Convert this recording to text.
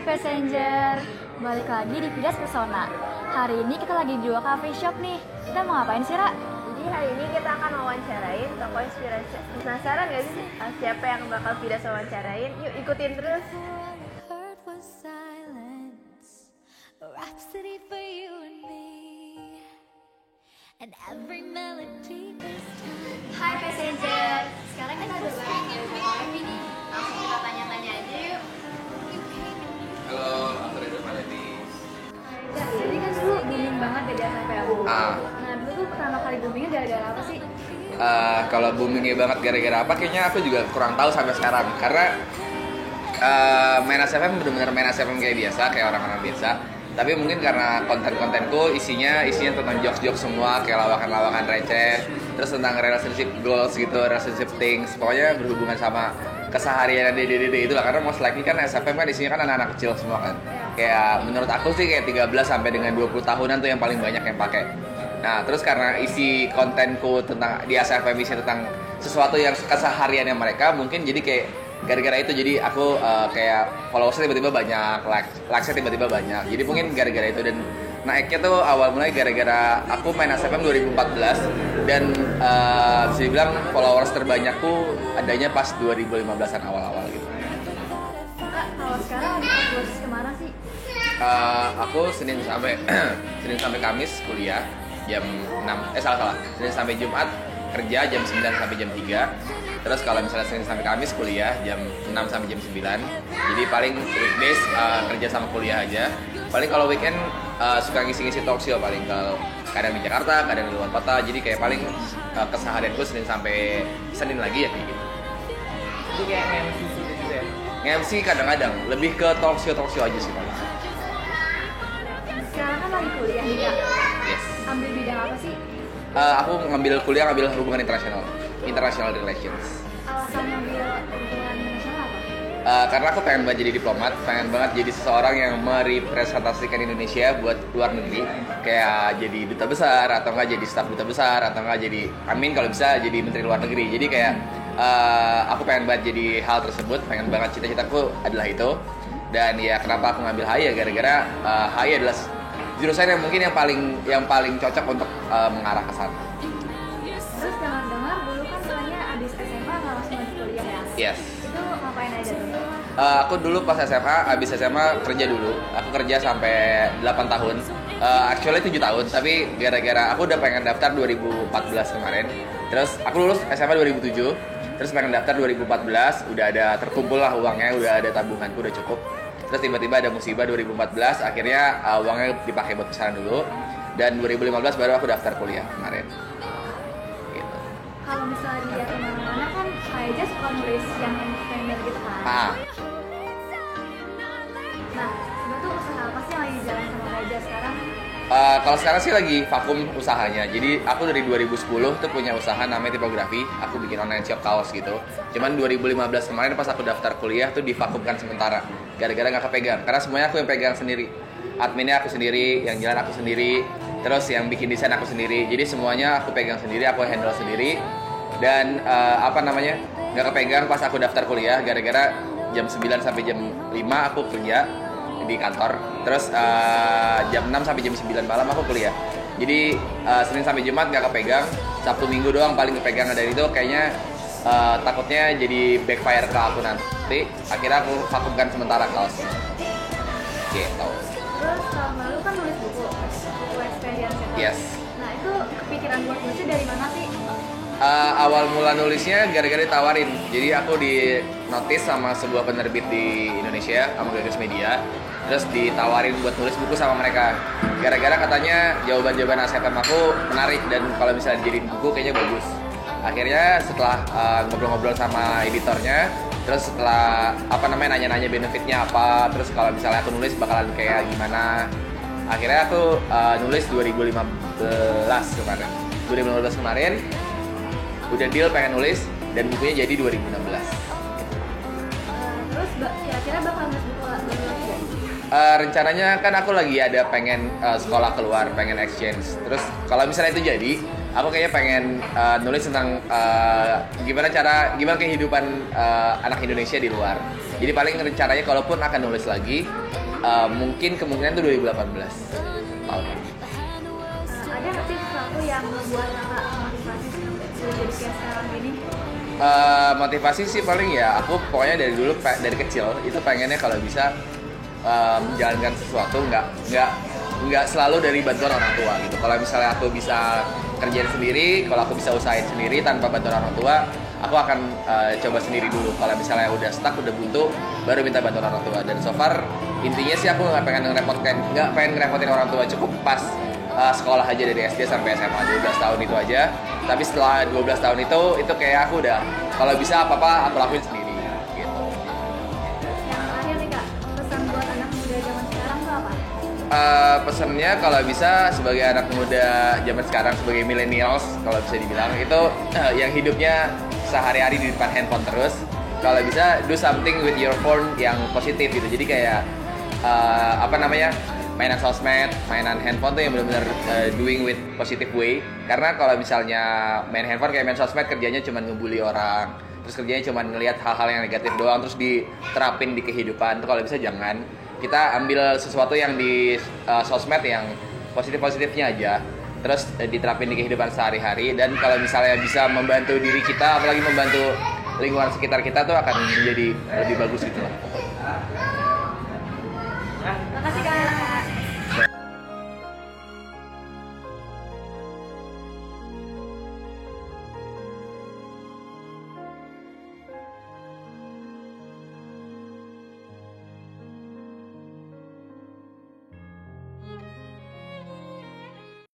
Passenger, balik lagi di Vidas Pesona. Hari ini kita lagi di dua cafe shop nih. Kita mau ngapain sih, Ra? Jadi hari ini kita akan wawancarain toko inspirasi. Penasaran gak sih siapa yang bakal Vidas wawancarain? Yuk ikutin terus. Hai Passenger, sekarang kita udah bareng di Coffee nih. Langsung kita tanya-tanya aja yuk. Halo, aku Redo Maletis. Jadi kan dulu booming banget dari SMP aku. Ah. Nah dulu tuh pertama kali boomingnya gara-gara apa sih? Kalau boomingnya banget gara-gara apa? Kayaknya aku juga kurang tahu sampai sekarang. Karena main SFM benar-benar main SFM kayak biasa, kayak orang-orang biasa. Tapi mungkin karena konten-kontenku isinya tentang jokes-jokes semua, kayak lawakan-lawakan receh, terus tentang relationship goals gitu, relationship things, pokoknya berhubungan sama keseharian dede-dede itu lah. Karena most likely kan SFM kan isinya kan anak-anak kecil semua kan. Kayak menurut aku sih kayak 13 sampai dengan 20 tahunan tuh yang paling banyak yang pakai. Nah, terus karena isi kontenku tentang di SFM isi tentang sesuatu yang kesehariannya mereka, mungkin jadi kayak gara-gara itu jadi aku kayak followersnya tiba-tiba banyak, likes-nya tiba-tiba banyak. Jadi mungkin gara-gara itu, dan naiknya tuh awal mulai gara-gara aku main SFM 2014 dan bisa dibilang followers terbanyakku adanya pas 2015-an awal-awal gitu. Kak, kalau sekarang lagi fokus kemana sih? Aku Senin sampai Kamis kuliah jam 6, Senin sampai Jumat kerja jam 9 sampai jam 3. Terus kalau misalnya Senin sampai Kamis kuliah jam 6 sampai jam 9. Jadi paling weekdays kerja sama kuliah aja. Paling kalau weekend suka ngisi-ngisi talk show, paling kalau kadang di Jakarta, kadang di luar kota. Jadi kayak paling keseharianku Senin sampai Senin lagi ya kayak gitu. Itu kayak MC gitu ya? Nge-MC kadang-kadang, lebih ke talk show aja sih paling. Sekarang kan lagi kuliah nih Kak. Yes. Ambil bidang apa sih? Aku ngambil hubungan international relations. Alasan ngambil hubungan internasional apa? Karena aku pengen banget jadi diplomat, pengen banget jadi seseorang yang merepresentasikan Indonesia buat luar negeri, kayak jadi duta besar atau enggak jadi staf duta besar atau enggak jadi, amin kalau bisa jadi menteri luar negeri. Jadi kayak aku pengen banget jadi hal tersebut, pengen banget, cita-citaku adalah itu. Dan ya kenapa aku ngambil HI ya gara-gara HI adalah jurusan yang mungkin yang paling cocok untuk mengarah ke sana. Terus dengar-dengar dulu kan soalnya abis SMA nggak langsung lanjut kuliah ya? Yes. Itu ngapain aja tuh? Aku dulu pas abis SMA kerja dulu. Aku kerja sampai 8 tahun. Actually 7 tahun, tapi gara-gara aku udah pengen daftar 2014 kemarin. Terus aku lulus SMA 2007. Terus pengen daftar 2014, udah ada terkumpul lah uangnya, udah ada tabunganku, udah cukup. Terus tiba-tiba ada musibah 2014, akhirnya uangnya dipakai buat kesana dulu. Dan 2015 baru aku daftar kuliah kemarin. Gitu. Kalau misalnya dia kemana-mana kan kayak aja suka nulis yang entertainment gitu kan? Nah, sebetulnya usaha apa sih yang lagi jalan sama Raja sekarang? Kalau sekarang sih lagi vakum usahanya. Jadi aku dari 2010 tuh punya usaha namanya tipografi. Aku bikin online shop kaos gitu. Cuman 2015 kemarin pas aku daftar kuliah tuh divakumkan sementara. Gara-gara nggak kepegang. Karena semuanya aku yang pegang sendiri. Adminnya aku sendiri, yang jalan aku sendiri, terus yang bikin desain aku sendiri. Jadi semuanya aku pegang sendiri, aku handle sendiri. Dan nggak kepegang pas aku daftar kuliah. Gara-gara jam 9 sampai jam 5 aku kerja di kantor. Terus jam 6 sampai jam 9 malam aku kuliah. Jadi Senin sampai Jumat nggak kepegang. Sabtu Minggu doang paling kepegang. Dari itu kayaknya takutnya jadi backfire ke aku nanti. Akhirnya aku vakumkan sementara kaosnya. Gitu. Terus tahun lalu kan nulis buku experience itu. Yes. Nah itu kepikiran buat nulisnya dari mana sih? Awal mula nulisnya gara-gara ditawarin. Jadi aku di notice sama sebuah penerbit di Indonesia, Gagas Media. Terus ditawarin buat nulis buku sama mereka. Gara-gara katanya jawaban-jawaban SFM aku menarik dan kalau misalnya dijadiin buku kayaknya bagus. Akhirnya setelah ngobrol-ngobrol sama editornya, terus setelah nanya-nanya benefitnya apa, terus kalau misalnya aku nulis bakalan kayak gimana. Akhirnya aku nulis 2015 kemarin. 2015 kemarin udah deal pengen nulis dan bukunya jadi 2016. Terus kira-kira bakal nulis buku lagi ya? Rencananya kan aku lagi ada pengen sekolah keluar, pengen exchange. Terus kalau misalnya itu jadi, aku kayaknya pengen nulis tentang gimana kehidupan anak Indonesia di luar. Jadi paling rencananya kalaupun akan nulis lagi, mungkin kemungkinan itu 2018 tahun ini. Ada nggak sih sesuatu yang membuat kakak motivasi sampai jadi kayak sekarang gini? Motivasi sih paling ya aku pokoknya dari dulu dari kecil itu pengennya kalau bisa menjalankan sesuatu nggak selalu dari bantuan orang tua gitu. Kalau misalnya aku bisa kerjain sendiri, kalau aku bisa usahain sendiri tanpa bantuan orang tua, aku akan coba sendiri dulu. Kalau misalnya udah stuck, udah buntu, baru minta bantuan orang tua. Dan so far intinya sih aku nggak pengen ngerepotin orang tua, cukup pas sekolah aja dari SD sampai SMA 12 tahun itu aja. Tapi setelah 12 tahun itu kayak aku udah kalau bisa apa-apa aku lakuin sendiri gitu. Yang terakhir nih kak, pesan buat anak muda zaman sekarang tuh apa? Pesannya kalau bisa sebagai anak muda zaman sekarang, sebagai millennials kalau bisa dibilang itu yang hidupnya sehari-hari di depan handphone terus, kalau bisa do something with your phone yang positif gitu. Jadi kayak mainan sosmed, mainan handphone tuh yang benar-benar doing with positive way. Karena kalau misalnya main handphone kayak main sosmed, kerjanya cuma ngebully orang, terus kerjanya cuma ngelihat hal-hal yang negatif doang, terus diterapin di kehidupan. Tuh kalau bisa jangan. Kita ambil sesuatu yang di sosmed yang positif-positifnya aja, terus diterapin di kehidupan sehari-hari. Dan kalau misalnya bisa membantu diri kita, apalagi membantu lingkungan sekitar kita, tuh akan menjadi lebih bagus gitu lah.